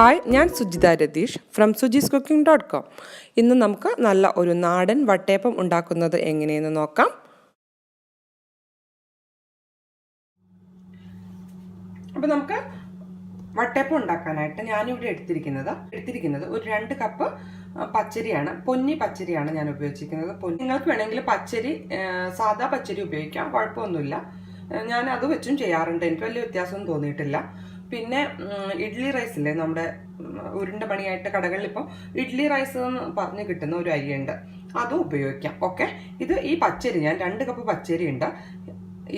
Hi, ഞാൻ Sujitha Ratheesh from sujiscooking.com. ഇന്ന് നമുക്ക് നല്ല ഒരു നാടൻ വട്ടയപ്പം ഉണ്ടാക്കുന്നത് എങ്ങനെയെന്ന് നോക്കാം. അപ്പോൾ നമുക്ക് വട്ടയപ്പം ഉണ്ടാക്കാനായിട്ട് ഞാനിവിടെ എടുത്തിരിക്കുന്നത് ഒരു 2 കപ്പ് പച്ചരിയാണ്. പൊന്നി പച്ചരിയാണ് ഞാൻ ഉപയോഗിച്ചിരിക്കുന്നത്. നിങ്ങൾക്ക് വേണമെങ്കിൽ പച്ചരി സാധാ പച്ചരി ഉപയോഗിക്കാം, കുഴപ്പമൊന്നുമില്ല. ഞാൻ അത് വെച്ചും ചെയ്യാറുണ്ട്, എനിക്ക് വലിയ വ്യത്യാസമൊന്നും തോന്നിയിട്ടില്ല. പിന്നെ ഇഡ്ലി റൈസ് ഇല്ലേ, നമ്മുടെ ഉരുണ്ട പണിയായിട്ട് കടകളിൽ ഇപ്പോൾ ഇഡ്ലി റൈസ് എന്ന് പറഞ്ഞ് കിട്ടുന്ന ഒരു അരിയുണ്ട്, അതും ഉപയോഗിക്കാം. ഓക്കെ, ഈ പച്ചരി ഞാൻ 2 കപ്പ് പച്ചരി ഉണ്ട്.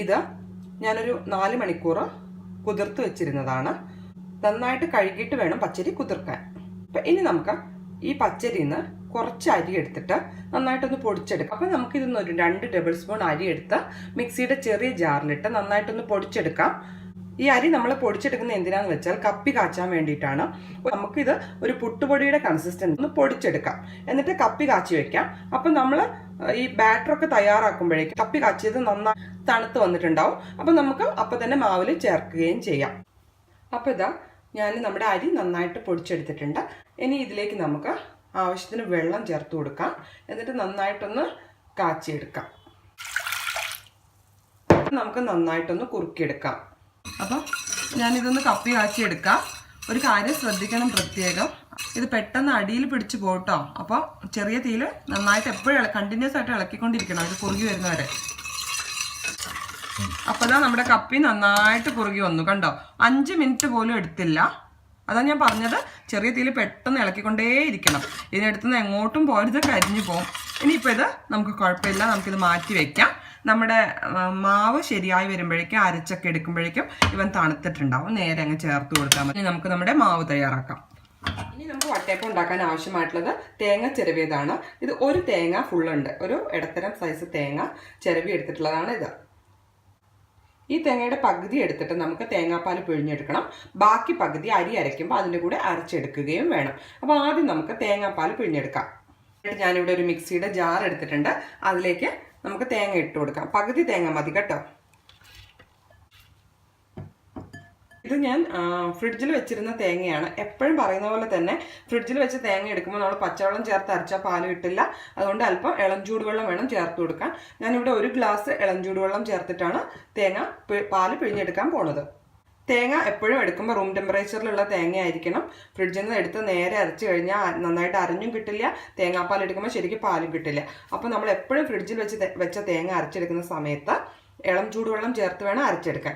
ഇത് ഞാനൊരു 4 മണിക്കൂർ കുതിർത്ത് വെച്ചിരുന്നതാണ്. നന്നായിട്ട് കഴുകിയിട്ട് വേണം പച്ചരി കുതിർക്കാൻ. അപ്പം ഇനി നമുക്ക് ഈ പച്ചരിയിൽ നിന്ന് കുറച്ച് അരി എടുത്തിട്ട് നന്നായിട്ടൊന്ന് പൊടിച്ചെടുക്കാം. അപ്പം നമുക്കിതൊന്ന് ഒരു 2 ടേബിൾ സ്പൂൺ അരി എടുത്ത് മിക്സിയുടെ ചെറിയ ജാറിലിട്ട് നന്നായിട്ടൊന്ന് പൊടിച്ചെടുക്കാം. ഈ അരി നമ്മൾ പൊടിച്ചെടുക്കുന്നത് എന്തിനാന്ന് വെച്ചാൽ കപ്പി കാച്ചാൻ വേണ്ടിയിട്ടാണ്. നമുക്കിത് ഒരു പുട്ടുപൊടിയുടെ കൺസിസ്റ്റൻസി ഒന്ന് പൊടിച്ചെടുക്കാം, എന്നിട്ട് കപ്പി കാച്ചി വെക്കാം. അപ്പം നമ്മൾ ഈ ബാറ്ററൊക്കെ തയ്യാറാക്കുമ്പോഴേക്കും കപ്പി കാച്ചിയത് നന്നായി തണുത്ത് വന്നിട്ടുണ്ടാവും. അപ്പം നമുക്ക് അപ്പം തന്നെ മാവിൽ ചേർക്കുകയും ചെയ്യാം. അപ്പോൾ ഞാൻ നമ്മുടെ അരി നന്നായിട്ട് പൊടിച്ചെടുത്തിട്ടുണ്ട്. ഇനി ഇതിലേക്ക് നമുക്ക് ആവശ്യത്തിന് വെള്ളം ചേർത്ത് കൊടുക്കാം, എന്നിട്ട് നന്നായിട്ടൊന്ന് കാച്ചിയെടുക്കാം. നമുക്ക് നന്നായിട്ടൊന്ന് കുറുക്കിയെടുക്കാം. അപ്പം ഞാനിതൊന്ന് കപ്പി കാച്ചിയെടുക്കാം. ഒരു കാര്യം ശ്രദ്ധിക്കണം പ്രത്യേകം, ഇത് പെട്ടെന്ന് അടിയിൽ പിടിച്ച് പോട്ടോ. അപ്പോൾ ചെറിയ തീയിൽ നന്നായിട്ട് എപ്പോഴും കണ്ടിന്യൂസ് ആയിട്ട് ഇളക്കിക്കൊണ്ടിരിക്കണം, ഇത് കുറുകി വരുന്നവരെ. അപ്പോൾ നമ്മുടെ കപ്പി നന്നായിട്ട് കുറുകി വന്നു, കണ്ടോ? 5 മിനിറ്റ് പോലും എടുത്തില്ല. അതാണ് ഞാൻ പറഞ്ഞത്, ചെറിയ തീയിൽ പെട്ടെന്ന് ഇളക്കിക്കൊണ്ടേയിരിക്കണം. ഇതിനടുത്തുനിന്ന് എങ്ങോട്ടും പോരുത്, കരിഞ്ഞു പോകും. ഇനിയിപ്പോൾ ഇത് നമുക്ക് കുഴപ്പമില്ല, നമുക്കിത് മാറ്റി വെക്കാം. നമ്മുടെ മാവ് ശരിയായി വരുമ്പോഴേക്കും അരച്ചൊക്കെ എടുക്കുമ്പോഴേക്കും ഇവൻ തണുത്തിട്ടുണ്ടാവും. നേരെ അങ്ങ് ചേർത്ത് കൊടുത്താൽ മതി. നമുക്ക് നമ്മുടെ മാവ് തയ്യാറാക്കാം. ഇനി നമുക്ക് വട്ടയപ്പം ഉണ്ടാക്കാൻ ആവശ്യമായിട്ടുള്ളത് തേങ്ങ ചിരവിയതാണ്. ഇത് ഒരു തേങ്ങ ഫുള്ളുണ്ട്, ഒരു ഇടത്തരം സൈസ് തേങ്ങ ചിരവി എടുത്തിട്ടുള്ളതാണ് ഇത്. ഈ തേങ്ങയുടെ പകുതി എടുത്തിട്ട് നമുക്ക് തേങ്ങാപ്പാൽ പിഴിഞ്ഞെടുക്കണം. ബാക്കി പകുതി അരി അരയ്ക്കുമ്പോൾ അതിൻ്റെ കൂടെ അരച്ചെടുക്കുകയും വേണം. അപ്പോൾ ആദ്യം നമുക്ക് തേങ്ങാപ്പാൽ പിഴിഞ്ഞെടുക്കാം. ഞാനിവിടെ ഒരു മിക്സിയുടെ ജാർ എടുത്തിട്ടുണ്ട്, അതിലേക്ക് നമുക്ക് തേങ്ങ ഇട്ട് കൊടുക്കാം. പകുതി തേങ്ങ മതി കേട്ടോ. ഇത് ഞാൻ ഫ്രിഡ്ജിൽ വെച്ചിരുന്ന തേങ്ങയാണ്. എപ്പോഴും പറയുന്ന പോലെ തന്നെ ഫ്രിഡ്ജിൽ വെച്ച് തേങ്ങ എടുക്കുമ്പോൾ നമ്മൾ പച്ചവെള്ളം ചേർത്ത് അരച്ചാൽ പാല് കിട്ടില്ല. അതുകൊണ്ട് അല്പം ഇളം ചൂടുവെള്ളം വേണം ചേർത്ത് കൊടുക്കാൻ. ഞാനിവിടെ 1 ഗ്ലാസ് ഇളം ചൂടുവെള്ളം ചേർത്തിട്ടാണ് പാല് പിഴിഞ്ഞെടുക്കാൻ പോണത്. തേങ്ങ എപ്പോഴും എടുക്കുമ്പോൾ റൂം ടെമ്പറേച്ചറിലുള്ള തേങ്ങ ആയിരിക്കണം. ഫ്രിഡ്ജിൽ നിന്ന് എടുത്ത് നേരെ അരച്ച് കഴിഞ്ഞാൽ നന്നായിട്ട് അരഞ്ഞും കിട്ടില്ല, തേങ്ങാപ്പാൽ എടുക്കുമ്പോൾ ശരിക്കും പാലും കിട്ടില്ല. അപ്പോൾ നമ്മൾ എപ്പോഴും ഫ്രിഡ്ജിൽ വെച്ച തേങ്ങ അരച്ചെടുക്കുന്ന സമയത്ത് ഇളം ചൂടുവെള്ളം ചേർത്ത് വേണം അരച്ചെടുക്കാൻ.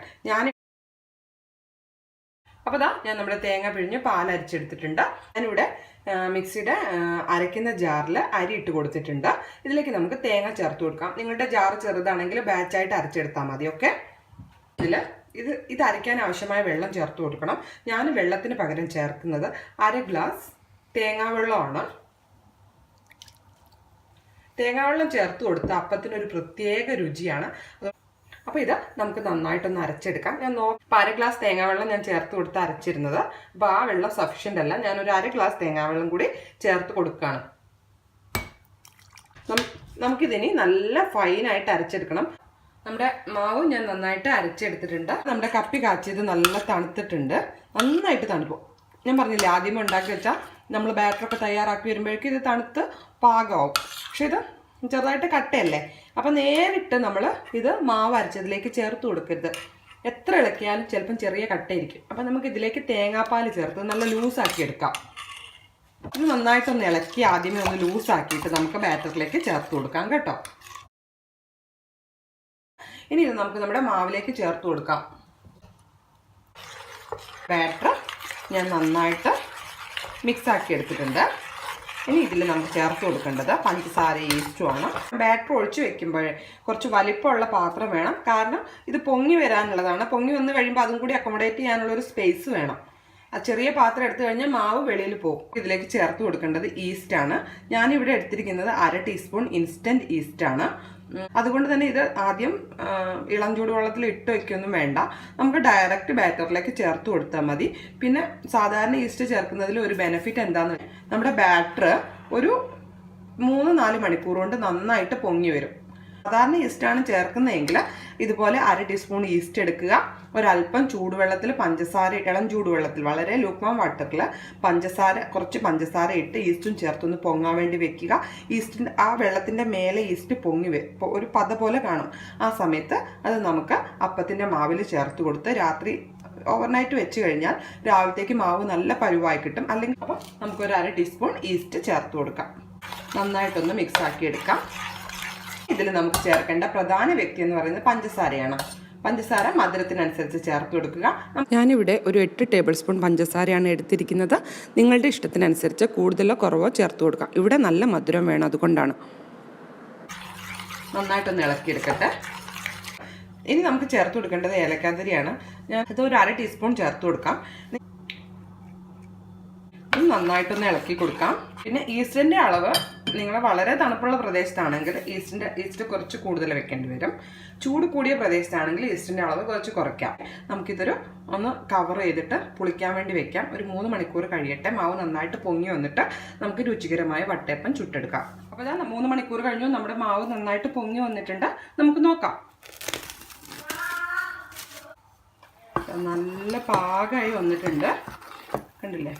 അപ്പോൾ ഞാൻ നമ്മുടെ തേങ്ങ പിഴിഞ്ഞ് പാൽ അരച്ചെടുത്തിട്ടുണ്ട്. ഞാനിവിടെ മിക്സിയുടെ അരയ്ക്കുന്ന ജാറിൽ അരി ഇട്ട് കൊടുത്തിട്ടുണ്ട്. ഇതിലേക്ക് നമുക്ക് തേങ്ങ ചേർത്ത് കൊടുക്കാം. നിങ്ങളുടെ ജാർ ചെറുതാണെങ്കിൽ ബാച്ചായിട്ട് അരച്ചെടുത്താൽ മതി. ഓക്കെ, ഇത് അരയ്ക്കാൻ ആവശ്യമായ വെള്ളം ചേർത്ത് കൊടുക്കണം. ഞാൻ വെള്ളത്തിന് പകരം ചേർക്കുന്നത് 1/2 ഗ്ലാസ് തേങ്ങാവെള്ളമാണ്. തേങ്ങാവെള്ളം ചേർത്ത് കൊടുത്ത അപ്പത്തിനൊരു പ്രത്യേക രുചിയാണ്. അപ്പോൾ നമുക്ക് നന്നായിട്ടൊന്ന് അരച്ചെടുക്കാം. ഞാൻ 1/2 ഗ്ലാസ് തേങ്ങാവെള്ളം ഞാൻ ചേർത്ത് കൊടുത്ത് അരച്ചിരുന്നത്. അപ്പോൾ ആ വെള്ളം സഫിഷ്യൻ്റ് അല്ല, ഞാനൊരു 1/2 ഗ്ലാസ് തേങ്ങാവെള്ളം കൂടി ചേർത്ത് കൊടുക്കുകയാണ്. നമുക്കിതിനി നല്ല ഫൈനായിട്ട് അരച്ചെടുക്കണം. നമ്മുടെ മാവ് ഞാൻ നന്നായിട്ട് അരച്ചെടുത്തിട്ടുണ്ട്. നമ്മുടെ കപ്പി കാച്ചിയത് നല്ല തണുത്തിട്ടുണ്ട്, നന്നായിട്ട് തണുപ്പും. ഞാൻ പറഞ്ഞില്ലേ, ആദ്യമേ ഉണ്ടാക്കി വെച്ചാൽ നമ്മൾ ബാറ്ററൊക്കെ തയ്യാറാക്കി വരുമ്പോഴേക്കും ഇത് തണുത്ത് പാകമാവും. പക്ഷെ ഇത് ചെറുതായിട്ട് കട്ടയല്ലേ, അപ്പം നേരിട്ട് നമ്മൾ ഇത് മാവ് അരച്ചതിലേക്ക് ചേർത്ത് കൊടുക്കരുത്. എത്ര ഇളക്കിയാലും ചിലപ്പം ചെറിയ കട്ടയിരിക്കും. അപ്പം നമുക്ക് ഇതിലേക്ക് തേങ്ങാപ്പാൽ ചേർത്ത് നല്ല ലൂസാക്കി എടുക്കാം. ഇത് നന്നായിട്ടൊന്ന് ഇളക്കി ആദ്യമേ ഒന്ന് ലൂസാക്കിയിട്ട് നമുക്ക് ബാറ്ററിലേക്ക് ചേർത്ത് കൊടുക്കാം കേട്ടോ. ഇനി ഇത് നമുക്ക് നമ്മുടെ മാവിലേക്ക് ചേർത്ത് കൊടുക്കാം. ബാറ്റർ ഞാൻ നന്നായിട്ട് മിക്സാക്കി എടുത്തിട്ടുണ്ട്. ഇനി ഇതിൽ നമുക്ക് ചേർത്ത് കൊടുക്കേണ്ടത് പഞ്ചസാര ഈസ്റ്റുമാണ്. ബാറ്റർ ഒഴിച്ച് വെക്കുമ്പോൾ കുറച്ച് വലിപ്പമുള്ള പാത്രം വേണം, കാരണം ഇത് പൊങ്ങി വരാനുള്ളതാണ്. പൊങ്ങി വന്ന് കഴിയുമ്പോൾ അതും കൂടി അക്കോമഡേറ്റ് ചെയ്യാനുള്ളൊരു സ്പേസ് വേണം. ആ ചെറിയ പാത്രം എടുത്തു കഴിഞ്ഞാൽ മാവ് വെളിയിൽ പോകും. ഇതിലേക്ക് ചേർത്ത് കൊടുക്കേണ്ടത് ഈസ്റ്റാണ്. ഞാനിവിടെ എടുത്തിരിക്കുന്നത് 1/2 ടീസ്പൂൺ ഇൻസ്റ്റൻറ്റ് ഈസ്റ്റാണ്. അതുകൊണ്ട് തന്നെ ഇത് ആദ്യം ഇളം ചൂടുവെള്ളത്തിൽ ഇട്ട് വയ്ക്കൊന്നും വേണ്ട, നമുക്ക് ഡയറക്റ്റ് ബാറ്ററിലേക്ക് ചേർത്ത് കൊടുത്താൽ മതി. പിന്നെ സാധാരണ ഈസ്റ്റ് ചേർക്കുന്നതിൽ ഒരു ബെനിഫിറ്റ് എന്താണെന്ന്, നമ്മുടെ ബാറ്റർ ഒരു 3-4 മണിക്കൂർ കൊണ്ട് നന്നായിട്ട് പൊങ്ങി വരും. സാധാരണ ഈസ്റ്റാണ് ചേർക്കുന്നതെങ്കിൽ ഇതുപോലെ 1/2 ടീസ്പൂൺ ഈസ്റ്റ് എടുക്കുക. ഒരല്പം ചൂടുവെള്ളത്തിൽ പഞ്ചസാര, ഇളം ചൂടുവെള്ളത്തിൽ, വളരെ ലൂക്ക്വാം വാട്ടറിൽ കുറച്ച് പഞ്ചസാര ഇട്ട് ഈസ്റ്റും ചേർത്തൊന്ന് പൊങ്ങാൻ വേണ്ടി വെക്കുക. ഈസ്റ്റിൻ്റെ ആ വെള്ളത്തിൻ്റെ മേലെ ഈസ്റ്റ് ഒരു പത പോലെ കാണും. ആ സമയത്ത് അത് നമുക്ക് അപ്പത്തിൻ്റെ മാവിൽ ചേർത്ത് കൊടുത്ത് രാത്രി ഓവർനൈറ്റ് വെച്ച് കഴിഞ്ഞാൽ രാവിലത്തേക്ക് മാവ് നല്ല പരുവായി കിട്ടും. അല്ലെങ്കിൽ അപ്പം നമുക്കൊരു 1/2 ടീസ്പൂൺ ഈസ്റ്റ് ചേർത്ത് കൊടുക്കാം. നന്നായിട്ടൊന്ന് മിക്സ് ആക്കി എടുക്കാം. ഇതിൽ നമുക്ക് ചേർക്കേണ്ട പ്രധാന വ്യക്തി എന്ന് പറയുന്നത് പഞ്ചസാരയാണ്. പഞ്ചസാര മധുരത്തിനനുസരിച്ച് ചേർത്ത് കൊടുക്കുക. ഞാനിവിടെ ഒരു 8 ടേബിൾ സ്പൂൺ പഞ്ചസാരയാണ് എടുത്തിരിക്കുന്നത്. നിങ്ങളുടെ ഇഷ്ടത്തിനനുസരിച്ച് കൂടുതലോ കുറവോ ചേർത്ത് കൊടുക്കാം. ഇവിടെ നല്ല മധുരം വേണം, അതുകൊണ്ടാണ്. നന്നായിട്ടൊന്ന് ഇളക്കിയെടുക്കട്ടെ. ഇനി നമുക്ക് ചേർത്ത് കൊടുക്കേണ്ടത് ഏലക്കാതിരിയാണ്. ഞാനത് ഒരു 1/2 ടീസ്പൂൺ ചേർത്ത് കൊടുക്കാം. നന്നായിട്ടൊന്ന് ഇളക്കി കൊടുക്കാം. പിന്നെ ഈസ്റ്റിൻ്റെ അളവ് നിങ്ങൾ വളരെ തണുപ്പുള്ള പ്രദേശത്താണെങ്കിൽ ഈസ്റ്റ് കുറച്ച് കൂടുതൽ വെക്കേണ്ടി വരും. ചൂട് കൂടിയ പ്രദേശത്താണെങ്കിൽ ഈസ്റ്റിൻ്റെ അളവ് കുറച്ച് കുറയ്ക്കാം. നമുക്കിതൊരു ഒന്ന് കവർ ചെയ്തിട്ട് പുളിക്കാൻ വേണ്ടി വെക്കാം. ഒരു 3 മണിക്കൂർ കഴിയട്ടെ. മാവ് നന്നായിട്ട് പൊങ്ങി വന്നിട്ട് നമുക്ക് രുചികരമായ വട്ടയപ്പം ചുട്ടെടുക്കാം. അപ്പോൾ ഞാൻ 3 മണിക്കൂർ കഴിഞ്ഞു. നമ്മുടെ മാവ് നന്നായിട്ട് പൊങ്ങി വന്നിട്ടുണ്ട്. നമുക്ക് നോക്കാം. നല്ല പാകമായി വന്നിട്ടുണ്ട്, കണ്ടില്ലേ?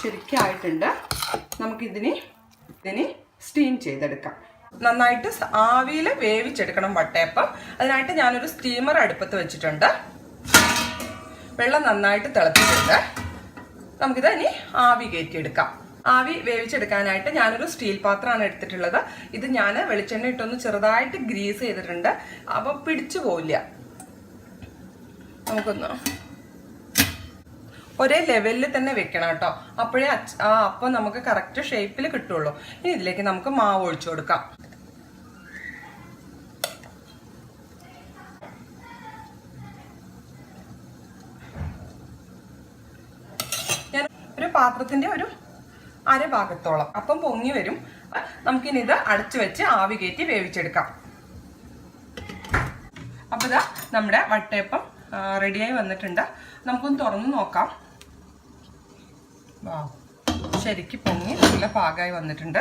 ശരിക്കായിട്ടുണ്ട്. നമുക്കിതിനെ സ്റ്റീം ചെയ്തെടുക്കാം. നന്നായിട്ട് ആവിയിൽ വേവിച്ചെടുക്കണം വട്ടയപ്പം. അതിനായിട്ട് ഞാനൊരു സ്റ്റീമർ അടുപ്പത്ത് വെച്ചിട്ടുണ്ട്. വെള്ളം നന്നായിട്ട് തിളച്ചിട്ടുണ്ട്. നമുക്കിത് ഇനി ആവി കയറ്റിയെടുക്കാം. ആവി വേവിച്ചെടുക്കാനായിട്ട് ഞാനൊരു സ്റ്റീൽ പാത്രമാണ് എടുത്തിട്ടുള്ളത്. ഇത് ഞാൻ വെളിച്ചെണ്ണ ഇട്ടൊന്ന് ചെറുതായിട്ട് ഗ്രീസ് ചെയ്തിട്ടുണ്ട്. അപ്പോൾ പിടിച്ചു പോവില്ല. നമുക്കൊന്ന് ഒരേ ലെവലിൽ തന്നെ വെക്കണം കേട്ടോ. അപ്പോഴേ അപ്പം നമുക്ക് കറക്റ്റ് ഷേപ്പിൽ കിട്ടുള്ളൂ. ഇനി ഇതിലേക്ക് നമുക്ക് മാവ് ഒഴിച്ചു കൊടുക്കാം. ഞാൻ ഒരു പാത്രത്തിന്റെ ഒരു അരഭാഗത്തോളം അപ്പം പൊങ്ങി വരും. നമുക്കിനി ഇത് അടച്ചു വെച്ച് ആവി കയറ്റി വേവിച്ചെടുക്കാം. അപ്പോൾ ഇതാ നമ്മുടെ വട്ടയപ്പം റെഡിയായി വന്നിട്ടുണ്ട്. നമുക്കൊന്ന് തുറന്ന് നോക്കാം. ശരിക്കും പൊങ്ങി നല്ല പാകമായി വന്നിട്ടുണ്ട്.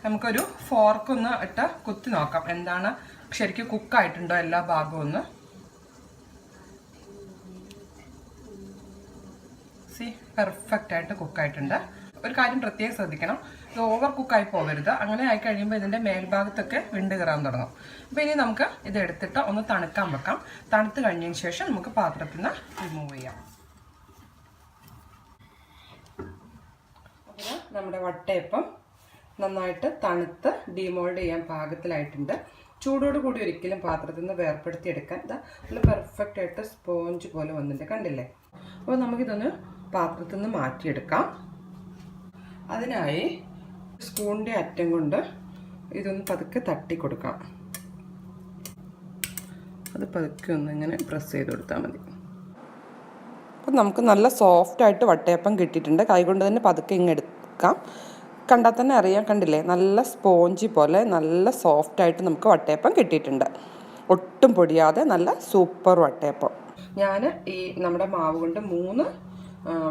നമുക്കൊരു ഫോർക്കൊന്ന് ഇട്ട് കുത്തി നോക്കാം എന്താണ് ശരിക്കും കുക്കായിട്ടുണ്ടോ എല്ലാ ഭാഗവും ഒന്ന്. പെർഫെക്റ്റ് ആയിട്ട് കുക്കായിട്ടുണ്ട്. ഒരു കാര്യം പ്രത്യേകം ശ്രദ്ധിക്കണം, ഇത് ഓവർ കുക്കായി പോകരുത്. അങ്ങനെ ആയി കഴിയുമ്പോൾ ഇതിൻ്റെ മേൽഭാഗത്തൊക്കെ വിണ്ട് കയറാൻ തുടങ്ങും. അപ്പോൾ ഇനി നമുക്ക് ഇത് എടുത്തിട്ട് ഒന്ന് തണുക്കാൻ വെക്കാം. തണുത്ത് കഴിഞ്ഞതിന് ശേഷം നമുക്ക് പാത്രത്തിൽ നിന്ന് റിമൂവ് ചെയ്യാം. അപ്പോൾ നമ്മുടെ വട്ടയപ്പം നന്നായിട്ട് തണുത്ത് ഡിമോൾഡ് ചെയ്യാൻ പാകത്തിലായിട്ടുണ്ട്. ചൂടോട് കൂടി ഒരിക്കലും പാത്രത്തിൽ നിന്ന് വേർപ്പെടുത്തിയെടുക്കാൻ നല്ല പെർഫെക്റ്റ് ആയിട്ട് സ്പോഞ്ച് പോലെ വന്നിട്ടുണ്ട്, കണ്ടില്ലേ? അപ്പോൾ നമുക്കിതൊന്ന് പാത്രത്തിൽ നിന്ന് മാറ്റിയെടുക്കാം. അതിനായി സ്പൂണിൻ്റെ അറ്റം കൊണ്ട് ഇതൊന്ന് പതുക്കെ തട്ടി കൊടുക്കാം. അത് പതുക്കെ ഒന്ന് ഇങ്ങനെ പ്രസ് ചെയ്ത് കൊടുത്താൽ മതി. അപ്പം നമുക്ക് നല്ല സോഫ്റ്റായിട്ട് വട്ടയപ്പം കിട്ടിയിട്ടുണ്ട്. കൈകൊണ്ട് തന്നെ പതുക്കെ ഇങ്ങ് എടുക്കാം. കണ്ടാൽ തന്നെ അറിയാം, കണ്ടില്ലേ? നല്ല സ്പോഞ്ചി പോലെ നല്ല സോഫ്റ്റായിട്ട് നമുക്ക് വട്ടയപ്പം കിട്ടിയിട്ടുണ്ട്. ഒട്ടും പൊടിയാതെ നല്ല സൂപ്പർ വട്ടയപ്പം. ഞാൻ ഈ നമ്മുടെ മാവ് കൊണ്ട് 3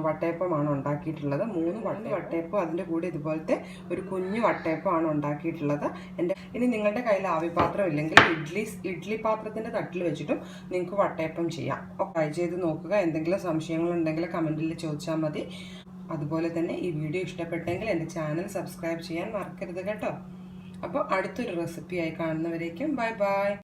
വട്ടയപ്പമാണ് ഉണ്ടാക്കിയിട്ടുള്ളത്. 3 വട്ടയപ്പം, അതിൻ്റെ കൂടെ ഇതുപോലത്തെ ഒരു കുഞ്ഞു വട്ടയപ്പമാണ് ഉണ്ടാക്കിയിട്ടുള്ളത്. ഇനി നിങ്ങളുടെ കയ്യിൽ ആവിപാത്രം ഇല്ലെങ്കിൽ ഇഡ്ഡലി പാത്രത്തിൻ്റെ തട്ടിൽ വെച്ചിട്ടും നിങ്ങൾക്ക് വട്ടയപ്പം ചെയ്യാം. ട്രൈ ചെയ്ത് നോക്കുക. എന്തെങ്കിലും സംശയങ്ങളുണ്ടെങ്കിൽ കമൻറ്റിൽ ചോദിച്ചാൽ മതി. അതുപോലെ തന്നെ ഈ വീഡിയോ ഇഷ്ടപ്പെട്ടെങ്കിൽ എൻ്റെ ചാനൽ സബ്സ്ക്രൈബ് ചെയ്യാൻ മറക്കരുത് കേട്ടോ. അപ്പോൾ അടുത്തൊരു റെസിപ്പിയായി കാണുന്നവരേക്കും ബൈ ബൈ.